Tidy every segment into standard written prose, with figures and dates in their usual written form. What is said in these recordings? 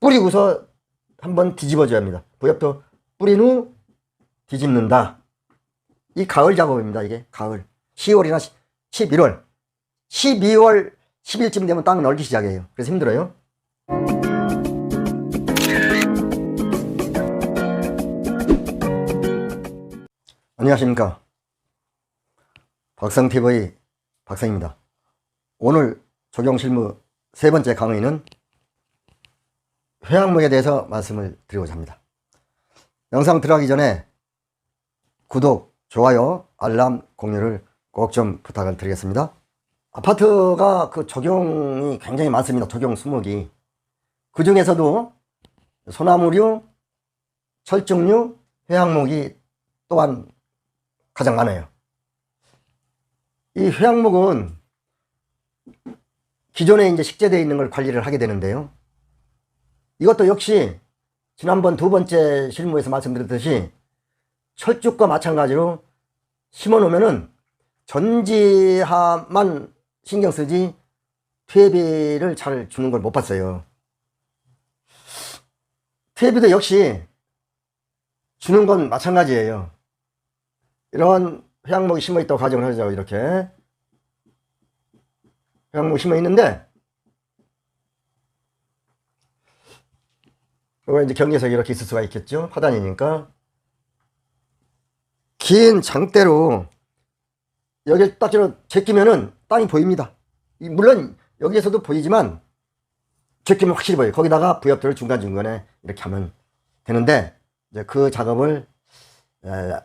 뿌리고서 한번 뒤집어줘야 합니다. 부엽도 뿌린 후 뒤집는다. 이 가을 작업입니다. 이게 가을 10월이나 11월 12월 10일쯤 되면 땅 널기 시작해요. 그래서 힘들어요. 안녕하십니까, 박성TV 박성입니다. 오늘 적용실무 세 번째 강의는 회항목에 대해서 말씀을 드리고자 합니다. 영상 들어가기 전에 구독, 좋아요, 알람, 공유를 꼭 좀 부탁을 드리겠습니다. 아파트가 그 적용이 굉장히 많습니다. 적용 수목이. 그 중에서도 소나무류, 철쭉류, 회항목이 또한 가장 많아요. 이 회항목은 기존에 이제 식재되어 있는 걸 관리를 하게 되는데요. 이것도 역시 지난번 두 번째 실무에서 말씀드렸듯이 철쭉과 마찬가지로 심어 놓으면은 전지하만 신경 쓰지 퇴비를 잘 주는 걸 못 봤어요. 퇴비도 역시 주는 건 마찬가지예요. 이런 회항목이 심어 있다고 가정을 하죠. 이렇게 회항목이 심어 있는데, 이거 이제 경계석이 이렇게 있을 수가 있겠죠. 화단이니까. 긴 장대로 여기를 딱 제끼면은 땅이 보입니다. 물론 여기에서도 보이지만 제끼면 확실히 보여요. 거기다가 부엽들을 중간중간에 이렇게 하면 되는데, 이제 그 작업을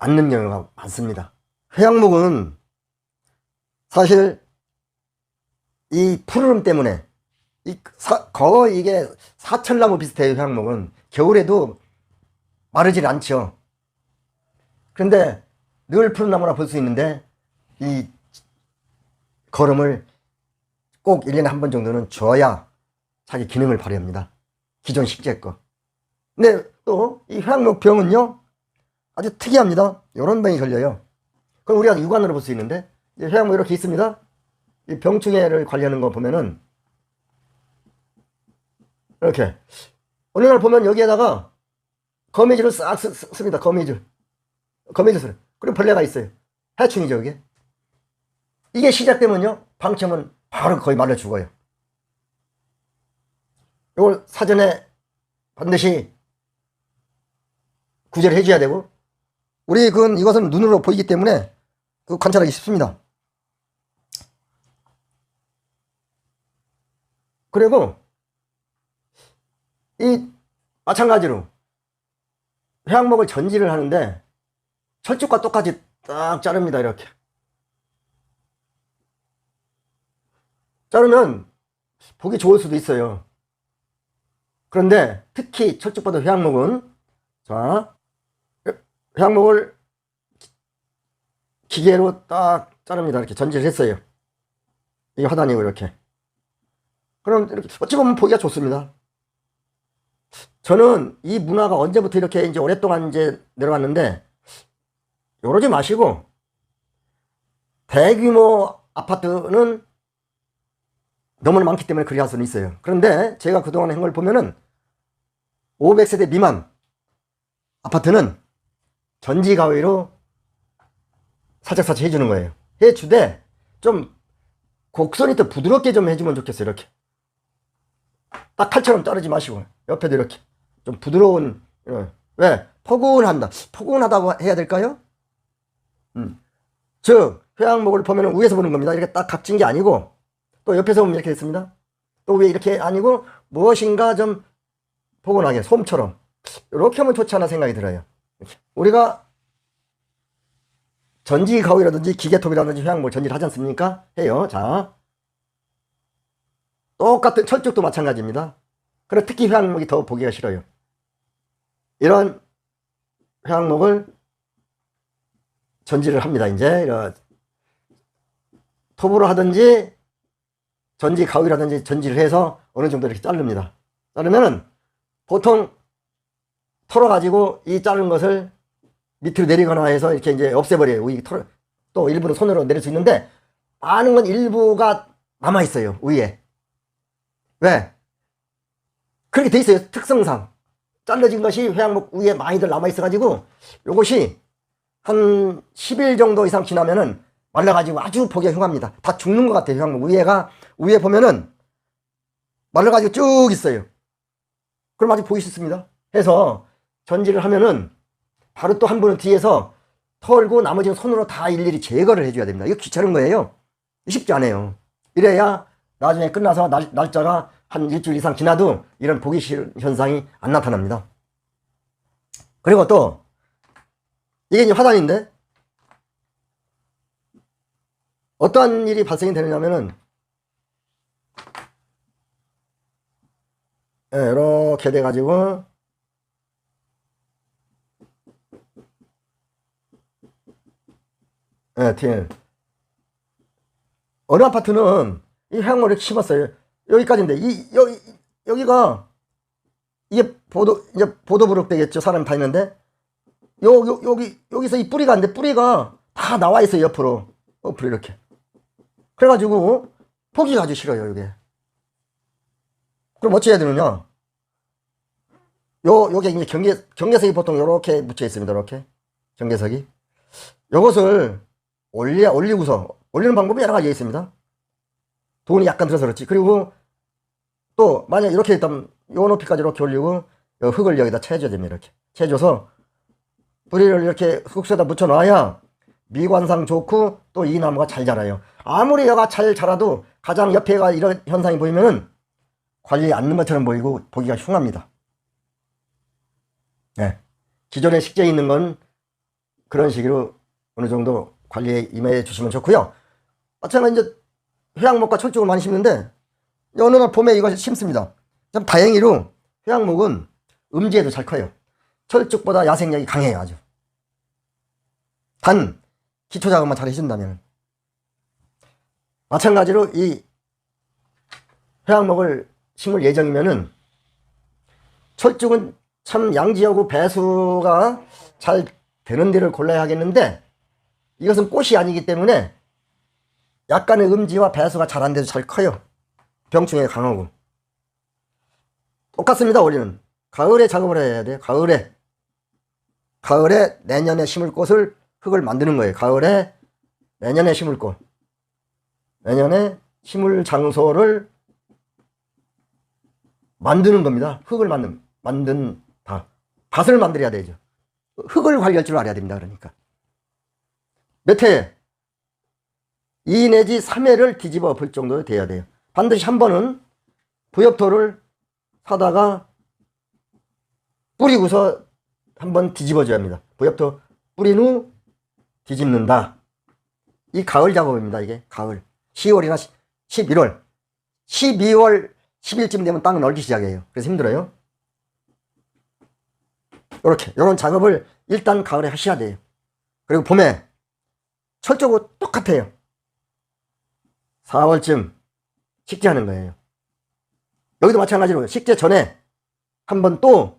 않는 경우가 많습니다. 회항목은 사실 이 푸르름 때문에 거의 이게 사철나무 비슷해요. 회항목은 겨울에도 마르질 않죠. 그런데 늘 푸른 나무나 볼 수 있는데 이 거름을 꼭 1년에 한 번 정도는 줘야 자기 기능을 발휘합니다. 기존 식재 거. 근데 또 이 회항목 병은요 아주 특이합니다. 이런 병이 걸려요. 그럼 우리가 육안으로 볼 수 있는데, 회항목 이렇게 있습니다. 이 병충해를 관리하는 거 보면은 이렇게 어느 날 보면 여기에다가 거미줄을 싹 씁니다. 거미줄 쓰요. 그리고 벌레가 있어요. 해충이죠. 이게 시작되면요 방치하면 바로 거의 말려 죽어요. 이걸 사전에 반드시 구제를 해줘야 되고, 우리 이것은 눈으로 보이기 때문에 관찰하기 쉽습니다. 그리고 이 마찬가지로 회항목을 전지를 하는데 철쭉과 똑같이 딱 자릅니다. 이렇게 자르면 보기 좋을 수도 있어요. 그런데 특히 철쭉보다 회항목은, 자, 회항목을 기계로 딱 자릅니다. 이렇게 전지를 했어요. 이게 화단이고 이렇게. 그럼 이렇게 어찌 보면 보기가 좋습니다. 저는 이 문화가 언제부터 이렇게 이제 오랫동안 이제 내려왔는데, 이러지 마시고 대규모 아파트는 너무나 많기 때문에 그리 할 수는 있어요. 그런데 제가 그동안 한 걸 보면은 500세대 미만 아파트는 전지 가위로 살짝살짝 해주는 거예요. 해주되 좀 곡선이 더 부드럽게 좀 해주면 좋겠어요. 이렇게 딱 칼처럼 자르지 마시고 옆에도 이렇게 좀 부드러운, 왜? 포근하다고 해야 될까요? 즉 회항목을 보면 위에서 보는 겁니다. 이렇게 딱 각진 게 아니고, 또 옆에서 보면 이렇게 됐습니다. 또 위에 이렇게 아니고 무엇인가 좀 포근하게 솜처럼 이렇게 하면 좋지 않나 생각이 들어요. 우리가 전지 가위라든지 기계톱이라든지 회항목을 전지를 하지 않습니까? 해요. 자, 똑같은 철쭉도 마찬가지입니다. 그리고 특히 회항목이 더 보기가 싫어요. 이런 회항목을 전지를 합니다. 이제 톱으로 하든지 전지 가위라든지 전지를 해서 어느 정도 이렇게 자릅니다. 자르면은 보통 털어가지고 이 자른 것을 밑으로 내리거나 해서 이렇게 이제 없애버려요. 또 일부는 손으로 내릴 수 있는데, 많은 건 일부가 남아있어요. 위에. 왜? 그렇게 돼 있어요. 특성상. 잘라진 것이 회양목 위에 많이들 남아있어가지고 요것이 한 10일 정도 이상 지나면은 말라가지고 아주 보기가 흉합니다. 다 죽는 것 같아요. 회양목 위에 보면은 말라가지고 쭉 있어요. 그럼 아직 보기 싫습니다. 해서 전지를 하면은 바로 또 한 분은 뒤에서 털고 나머지는 손으로 다 일일이 제거를 해줘야 됩니다. 이거 귀찮은 거예요. 쉽지 않아요. 이래야 나중에 끝나서 날짜가 한 일주일 이상 지나도 이런 보기 싫은 현상이 안 나타납니다. 그리고 또 이게 이제 화단인데 어떠한 일이 발생이 되느냐면은 이렇게 돼가지고 뒤에 어느 아파트는 이 회양목을 심었어요. 여기까지인데 여기가 이게 이제 보도부록 되겠죠. 사람이 다니는데 여기서 이 뿌리가 안 돼. 뿌리가 다 나와 있어요. 옆으로 이렇게. 그래가지고 보기가 아주 싫어요. 이게. 그럼 어찌 해야 되느냐? 요게 이제 경계석이 보통 요렇게 묻혀 있습니다. 이렇게 경계석이. 요것을 올리고서 올리는 방법이 여러 가지가 있습니다. 돈이 약간 들어서 그렇지. 그리고 또 만약 이렇게 있다면 요 높이까지 이렇게 올리고 요 흙을 여기다 채줘야 됩니다. 이렇게 채줘서 뿌리를 이렇게 흙속에다 묻혀 놔야 미관상 좋고 또 이 나무가 잘 자라요. 아무리 얘가 잘 자라도 가장 옆에가 이런 현상이 보이면은 관리 않는 것처럼 보이고 보기가 흉합니다. 네. 기존에 식재에 있는 건 그런 식으로 어느 정도 관리에 임해 주시면 좋고요. 마찬가지로 이제 회양목과 철쭉을 많이 심는데 어느 날 봄에 이것을 심습니다. 참 다행히로 회양목은 음지에도 잘 커요. 철쭉보다 야생력이 강해요. 아주. 단 기초작업만 잘 해준다면. 마찬가지로 이 회양목을 심을 예정이면은 철쭉은 참 양지하고 배수가 잘 되는 데를 골라야 하겠는데 이것은 꽃이 아니기 때문에 약간의 음지와 배수가 잘 안 돼도 잘 커요. 병충해 강하고. 똑같습니다. 우리는 가을에 작업을 해야 돼요. 가을에 내년에 심을 꽃을 흙을 만드는 거예요. 가을에 내년에 심을 꽃, 내년에 심을 장소를 만드는 겁니다. 흙을 만든 밭을 만들어야 되죠. 흙을 관리할 줄 알아야 됩니다. 그러니까 몇 해? 2 내지 3회를 뒤집어 볼 정도 돼야 돼요. 반드시 한 번은 부엽토를 사다가 뿌리고서 한번 뒤집어 줘야 합니다. 부엽토 뿌린 후 뒤집는다. 이 가을 작업입니다. 이게 가을 10월이나 11월 12월 10일쯤 되면 땅을 넓기 시작해요. 그래서 힘들어요. 이런 작업을 일단 가을에 하셔야 돼요. 그리고 봄에 철저고 똑같아요. 4월쯤 식재하는 거예요. 여기도 마찬가지로 식재 전에 한번 또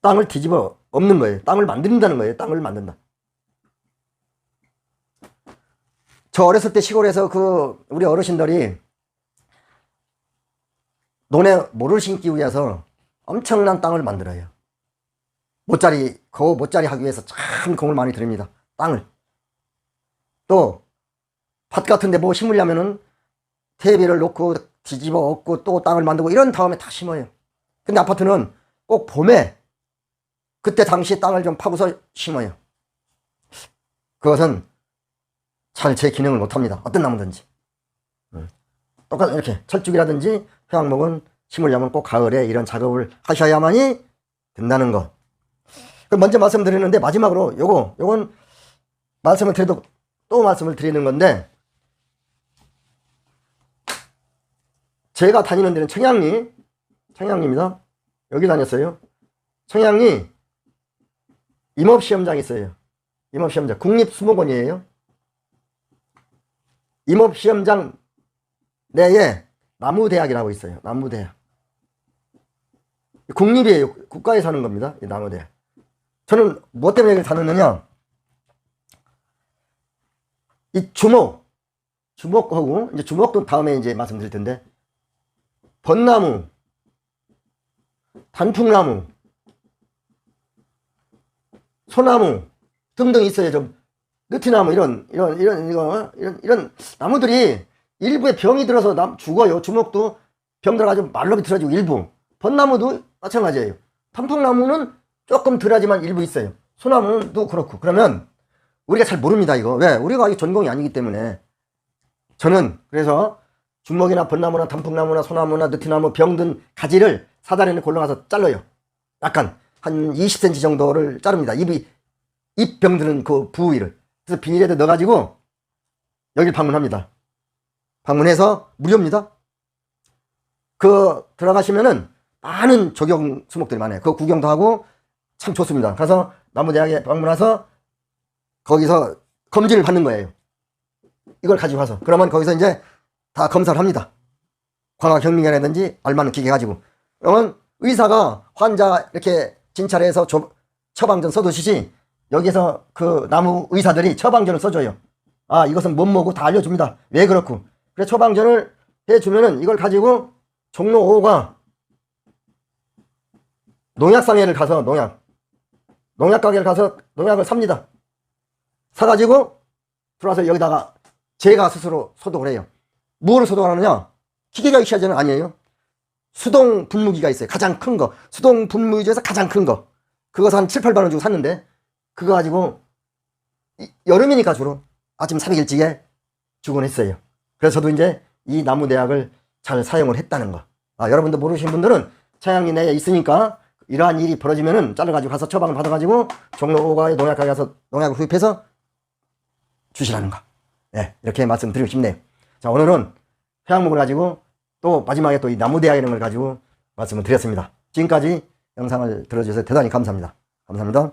땅을 뒤집어 엎는 거예요. 땅을 만든다는 거예요. 땅을 만든다. 저 어렸을 때 시골에서 우리 어르신들이 논에 모를 심기 위해서 엄청난 땅을 만들어요. 모짜리 하기 위해서 참 공을 많이 들입니다. 땅을. 또 밭 같은데 뭐 심으려면은 퇴비를 놓고 뒤집어 엎고 또 땅을 만들고 이런 다음에 다 심어요. 근데 아파트는 꼭 봄에 그때 당시 땅을 좀 파고서 심어요. 그것은 잘 제 기능을 못합니다. 어떤 나무든지. 똑같이 이렇게 철쭉이라든지 회양목은 심으려면 꼭 가을에 이런 작업을 하셔야만이 된다는 것. 그럼 먼저 말씀드리는데 마지막으로 요건 말씀을 드려도 또 말씀을 드리는 건데 제가 다니는 데는 청양리입니다. 여기 다녔어요. 청양리 임업시험장이 있어요. 임업시험장 국립수목원이에요. 임업시험장 내에 나무대학이라고 있어요. 나무대학. 국립이에요. 국가에서 하는 겁니다. 이 나무대학. 저는 뭐 때문에 여기를 다녔느냐, 이 주목하고 이제 주목도 다음에 이제 말씀드릴 텐데, 벚나무, 단풍나무, 소나무 등등 있어요. 좀 느티나무 이런 나무들이 일부에 병이 들어서 죽어요. 주먹도 병 들어가지고 말로 비틀어지고 일부. 벚나무도 마찬가지예요. 단풍나무는 조금 덜하지만 일부 있어요. 소나무도 그렇고. 그러면 우리가 잘 모릅니다, 이거. 왜? 우리가 이 전공이 아니기 때문에. 저는 그래서 주먹이나 벚나무나 단풍나무나 소나무나 느티나무 병든 가지를 사다리를 골라가서 잘라요. 약간 한 20cm 정도를 자릅니다. 잎 병드는 그 부위를. 그래서 비닐에다 넣어가지고 여길 방문합니다. 방문해서 무료입니다. 그 들어가시면은 많은 조경 수목들이 많아요. 그 구경도 하고 참 좋습니다. 가서 나무대학에 방문해서 거기서 검진을 받는 거예요. 이걸 가지고 와서. 그러면 거기서 이제 다 검사를 합니다. 광학혁명이라든지 알맞는 기계 가지고. 그러면 의사가 환자 이렇게 진찰해서 처방전 써두시지 여기서 그 나무 의사들이 처방전을 써줘요. 아, 이것은 뭐고 다 알려줍니다. 왜 그렇고. 그래서 처방전을 해주면은 이걸 가지고 종로 5가 농약상회를 가서 농약 가게를 가서 농약을 삽니다. 사가지고 들어와서 여기다가 제가 스스로 소독을 해요. 뭐를 소독하느냐? 기계가 있어야지는 아니에요. 수동 분무기가 있어요. 가장 큰 거. 수동 분무기 중에서 가장 큰 거. 그거 한 7, 8만 원 주고 샀는데 그거 가지고 여름이니까 주로 아침 새벽 일찍에 주곤 했어요. 그래서 저도 이제 이 나무대학을 잘 사용을 했다는 거. 아, 여러분들 모르시는 분들은 차양리 내에 있으니까 이러한 일이 벌어지면은 잘라가지고 가서 처방을 받아가지고 종로 5가의 농약가게 가서 농약을 구입해서 주시라는 거. 네, 이렇게 말씀드리고 싶네요. 자, 오늘은 회양목을 가지고 또 마지막에 또 이 나무대학 이런 걸 가지고 말씀을 드렸습니다. 지금까지 영상을 들어주셔서 대단히 감사합니다. 감사합니다.